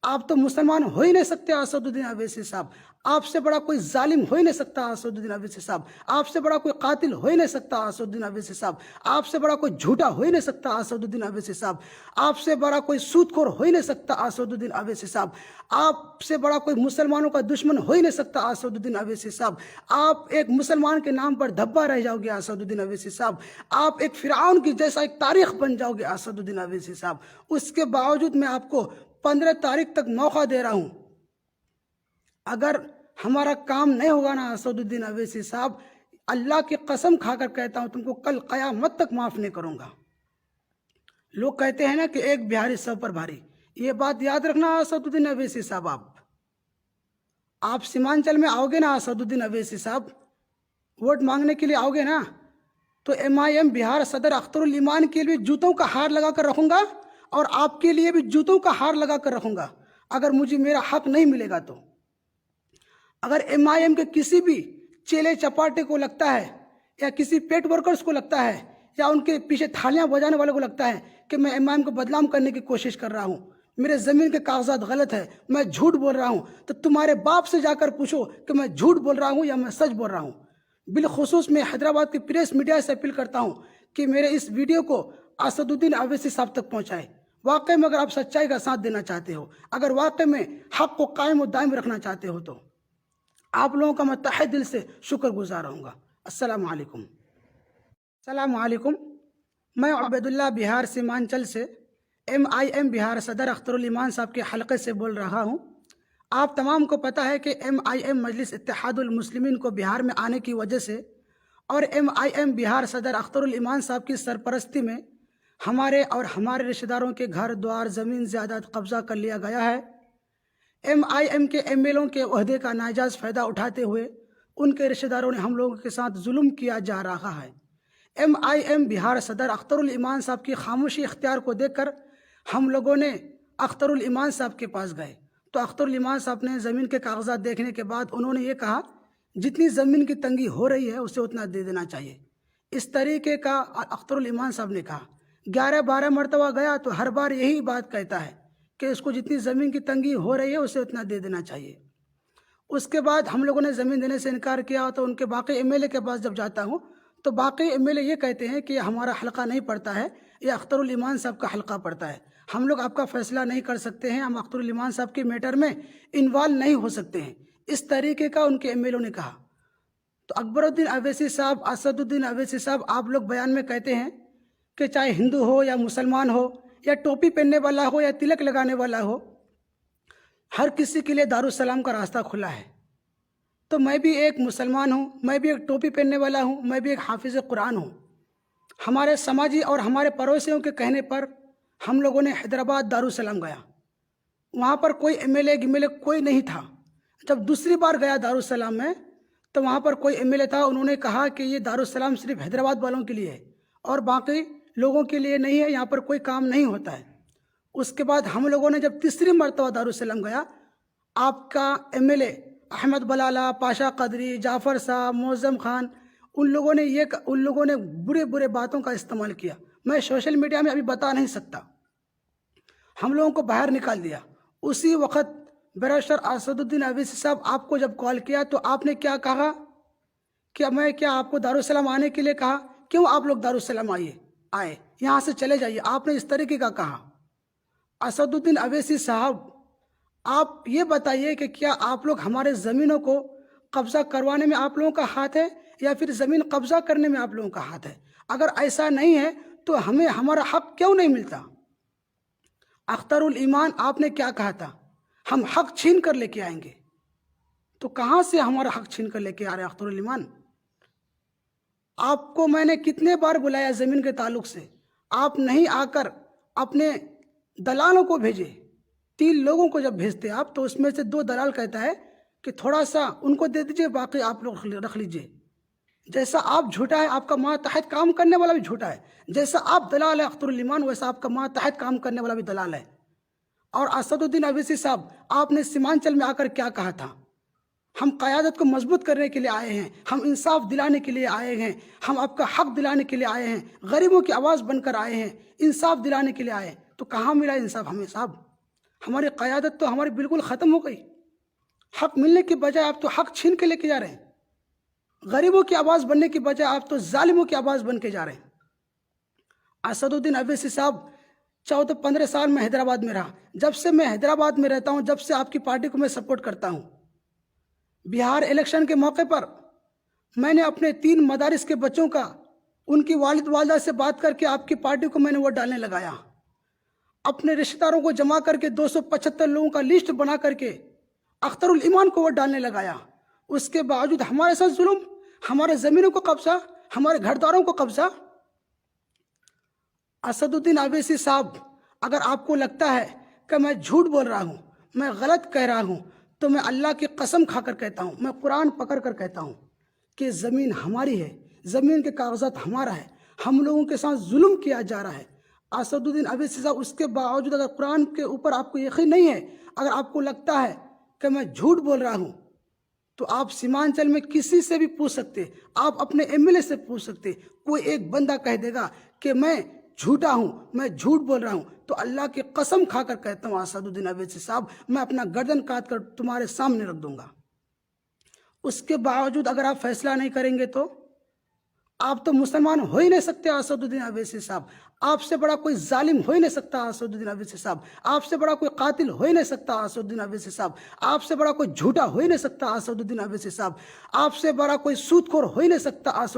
آپ تو مسلمان ہو ہی نہیں سکتے اسدالدین اویسی صاحب، آپ سے بڑا کوئی ظالم ہو ہی نہیں سکتا اسدالدین اویسی صاحب، آپ سے بڑا کوئی قاتل ہو ہی نہیں سکتا اسدالدین اویسی صاحب، آپ سے بڑا کوئی جھوٹا ہو ہی نہیں سکتا اسدالدین اویسی صاحب، آپ سے بڑا کوئی سود خور ہو ہی نہیں سکتا اسدالدین اویسی صاحب، آپ سے بڑا کوئی مسلمانوں کا دشمن ہو ہی نہیں سکتا اسدالدین اویسی صاحب، آپ ایک مسلمان کے نام پر دھبا رہ جاؤ گے اسدالدین اویسی صاحب، آپ ایک فرعون کی جیسا ایک تاریخ بن جاؤ گے اسدالدین اویسی صاحب۔ اس کے باوجود میں آپ کو 15 تاریخ تک موقع دے رہا ہوں، اگر ہمارا کام نہیں ہوگا نا اسدالدین اویسی صاحب، اللہ کی قسم کھا کر کہتا ہوں تم کو کل قیامت تک معاف نہیں کروں گا۔ لوگ کہتے ہیں نا کہ ایک بہاری سب پر بھاری، یہ بات یاد رکھنا اسدالدین اویسی صاحب، آپ سیمانچل میں آؤ گے نا اسدالدین اویسی صاحب، ووٹ مانگنے کے لیے آؤ گے نا، تو MIM بہار صدر اختر الایمان کے لیے جوتوں کا ہار لگا کر رکھوں گا، اور آپ کے لیے بھی جوتوں کا ہار لگا کر رکھوں گا اگر مجھے میرا حق نہیں ملے گا تو۔ اگر MIM کے کسی بھی چیلے چپاٹے کو لگتا ہے یا کسی پیٹ ورکرز کو لگتا ہے یا ان کے پیچھے تھالیاں بجانے والے کو لگتا ہے کہ میں MIM کو بدنام کرنے کی کوشش کر رہا ہوں، میرے زمین کے کاغذات غلط ہے، میں جھوٹ بول رہا ہوں، تو تمہارے باپ سے جا کر پوچھو کہ میں جھوٹ بول رہا ہوں یا میں سچ بول رہا ہوں۔ بالخصوص میں حیدرآباد کی پریس میڈیا سے اپیل کرتا ہوں کہ میرے اس ویڈیو کو اسدالدین اویسی صاحب تک پہنچائے۔ واقعی میں اگر آپ سچائی کا ساتھ دینا چاہتے ہو، اگر واقعی میں حق کو قائم و دائم رکھنا چاہتے ہو، تو آپ لوگوں کا میں تہہ دل سے شکر گزار رہوں گا۔ السلام علیکم۔ السلام علیکم، میں عبید اللہ بہار سیمانچل سے MIM بہار صدر اختر الایمان صاحب کے حلقے سے بول رہا ہوں۔ آپ تمام کو پتہ ہے کہ MIM مجلس اتحاد المسلمین کو بہار میں آنے کی وجہ سے اور MIM بہار صدر اختر الایمان صاحب کی سرپرستی میں ہمارے اور ہمارے رشتہ داروں کے گھر دوار زمین جائیداد قبضہ کر لیا گیا ہے۔ MIM کے MLوں کے عہدے کا ناجائز فائدہ اٹھاتے ہوئے ان کے رشتہ داروں نے ہم لوگوں کے ساتھ ظلم کیا جا رہا ہے۔ MIM بہار صدر اختر الایمان صاحب کی خاموشی اختیار کو دیکھ کر ہم لوگوں نے اختر الایمان صاحب کے پاس گئے، تو اختر الایمان صاحب نے زمین کے کاغذات دیکھنے کے بعد انہوں نے یہ کہا جتنی زمین کی تنگی ہو رہی ہے اسے اتنا دے دینا چاہیے۔ اس طریقے کا اختر الایمان صاحب نے کہا۔ 11-12 مرتبہ گیا تو ہر بار یہی بات کہتا ہے کہ اس کو جتنی زمین کی تنگی ہو رہی ہے اسے اتنا دے دینا چاہیے۔ اس کے بعد ہم لوگوں نے زمین دینے سے انکار کیا، تو ان کے باقی MLA کے پاس جب جاتا ہوں تو باقی MLA یہ کہتے ہیں کہ ہمارا حلقہ نہیں پڑتا ہے، یہ اختر الایمان صاحب کا حلقہ پڑتا ہے، ہم لوگ آپ کا فیصلہ نہیں کر سکتے ہیں، ہم اختر الایمان صاحب کے میٹر میں انوالو نہیں ہو سکتے ہیں۔ اس طریقے کا ان کے MLA نے کہا۔ تو اکبر الدین اویسی صاحب، اسدالدین اویسی صاحب، آپ لوگ بیان میں کہتے ہیں کہ چاہے ہندو ہو یا مسلمان ہو یا ٹوپی پہننے والا ہو یا تلک لگانے والا ہو، ہر کسی کے لیے دارالسلام کا راستہ کھلا ہے۔ تو میں بھی ایک مسلمان ہوں، میں بھی ایک ٹوپی پہننے والا ہوں، میں بھی ایک حافظ قرآن ہوں۔ ہمارے سماجی اور ہمارے پڑوسیوں کے کہنے پر ہم لوگوں نے حیدرآباد دارالسلام گیا، وہاں پر کوئی MLA کوئی نہیں تھا۔ جب دوسری بار گیا دارالسلام میں تو وہاں پر کوئی MLA تھا، انہوں نے کہا کہ یہ دارالسلام صرف حیدرآباد والوں کے لیے ہے اور باقی لوگوں کے لیے نہیں ہے، یہاں پر کوئی کام نہیں ہوتا ہے۔ اس کے بعد ہم لوگوں نے جب تیسری مرتبہ دارالسلام گیا، آپ کا MLA احمد بلالہ، پاشا قدری، جعفر صاحب، معظم خان، ان لوگوں نے برے باتوں کا استعمال کیا، میں سوشل میڈیا میں ابھی بتا نہیں سکتا۔ ہم لوگوں کو باہر نکال دیا۔ اسی وقت بیرسٹر اسدالدین اویسی صاحب آپ کو جب کال کیا تو آپ نے کیا کہا کہ میں کیا آپ کو دارالسلام آنے کے لیے کہا؟ کیوں آپ لوگ دارالسلام آئے، یہاں سے چلے جائیے، آپ نے اس طریقے کا کہا۔ اسدالدین اویسی صاحب، آپ یہ بتائیے کہ کیا آپ لوگ ہمارے زمینوں کو قبضہ کروانے میں آپ لوگوں کا ہاتھ ہے یا پھر زمین قبضہ کرنے میں آپ لوگوں کا ہاتھ ہے؟ اگر ایسا نہیں ہے تو ہمیں ہمارا حق کیوں نہیں ملتا؟ اختر الایمان آپ نے کیا کہا تھا؟ ہم حق چھین کر لے کے آئیں گے۔ تو کہاں سے ہمارا حق چھین کر لے کے آ رہے اختر الایمان؟ آپ کو میں نے کتنے بار بلایا زمین کے تعلق سے، آپ نہیں آ کر اپنے دلالوں کو بھیجے۔ 3 لوگوں کو جب بھیجتے آپ تو اس میں سے 2 دلال کہتا ہے کہ تھوڑا سا ان کو دے دیجئے، باقی آپ لوگ رکھ لیجئے۔ جیسا آپ جھوٹا ہے، آپ کا ماتحت کام کرنے والا بھی جھوٹا ہے۔ جیسا آپ دلال ہے اختر الایمان، ویسا آپ کا ماتحت کام کرنے والا بھی دلال ہے۔ اور اسدالدین اویسی صاحب، آپ نے سیمانچل میں آ کر کیا کہا تھا؟ ہم قیادت کو مضبوط کرنے کے لیے آئے ہیں، ہم انصاف دلانے کے لیے آئے ہیں، ہم آپ کا حق دلانے کے لیے آئے ہیں، غریبوں کی آواز بن کر آئے ہیں، انصاف دلانے کے لیے آئے ہیں۔ تو کہاں ملا انصاف ہمیں صاحب؟ ہماری قیادت تو ہماری بالکل ختم ہو گئی. حق ملنے کی بجائے آپ تو حق چھین کے لے کے جا رہے ہیں. غریبوں کی آواز بننے کی بجائے آپ تو ظالموں کی آواز بن کے جا رہے ہیں. اسد الدین اویسی صاحب 14-15 سال میں حیدرآباد میں رہا. جب سے میں حیدرآباد میں رہتا ہوں، جب سے آپ کی پارٹی کو میں سپورٹ کرتا ہوں. بہار الیکشن کے موقع پر میں نے اپنے 3 مدارس کے بچوں کا ان کی والد والدہ سے بات کر کے آپ کی پارٹی کو میں نے ووٹ ڈالنے لگایا. اپنے رشتہ داروں کو جمع کر کے 275 لوگوں کا لسٹ بنا کر کے اختر الایمان کو ووٹ ڈالنے لگایا. اس کے باوجود ہمارے ساتھ ظلم، ہمارے زمینوں کو قبضہ، ہمارے گھر داروں کو قبضہ. اسد الدین اویسی صاحب، اگر آپ کو لگتا ہے کہ میں جھوٹ بول رہا ہوں، میں غلط کہہ رہا ہوں، تو میں اللہ کی قسم کھا کر کہتا ہوں، میں قرآن پکڑ کر کہتا ہوں کہ زمین ہماری ہے، زمین کے کاغذات ہمارا ہے، ہم لوگوں کے ساتھ ظلم کیا جا رہا ہے. اسد الدین اویسی صاحب، اس کے باوجود اگر قرآن کے اوپر آپ کو یقین نہیں ہے، اگر آپ کو لگتا ہے کہ میں جھوٹ بول رہا ہوں، تو آپ سیمانچل میں کسی سے بھی پوچھ سکتے، آپ اپنے ایم ایل اے سے پوچھ سکتے. کوئی ایک بندہ کہہ دے گا کہ میں جھوٹا ہوں، میں جھوٹ بول رہا ہوں، تو اللہ کی قسم کھا کر کہتا ہوں اسد الدین اویسی صاحب، میں اپنا گردن کاٹ کر تمہارے سامنے رکھ دوں گا. اس کے باوجود اگر آپ فیصلہ نہیں کریں گے تو آپ تو مسلمان ہو ہی نہیں سکتے. اسد الدین اویسی صاحب، آپ سے بڑا کوئی ظالم ہو ہی نہیں سکتا. اسد الدین اویسی صاحب، آپ سے بڑا کوئی قاتل ہو ہی نہیں سکتا. اسد الدین اویسی صاحب، آپ سے بڑا کوئی جھوٹا ہو ہی نہیں سکتا. اسد الدین اویسی صاحب، آپ سے بڑا کوئی سود خور ہو ہی نہیں سکتا. اسد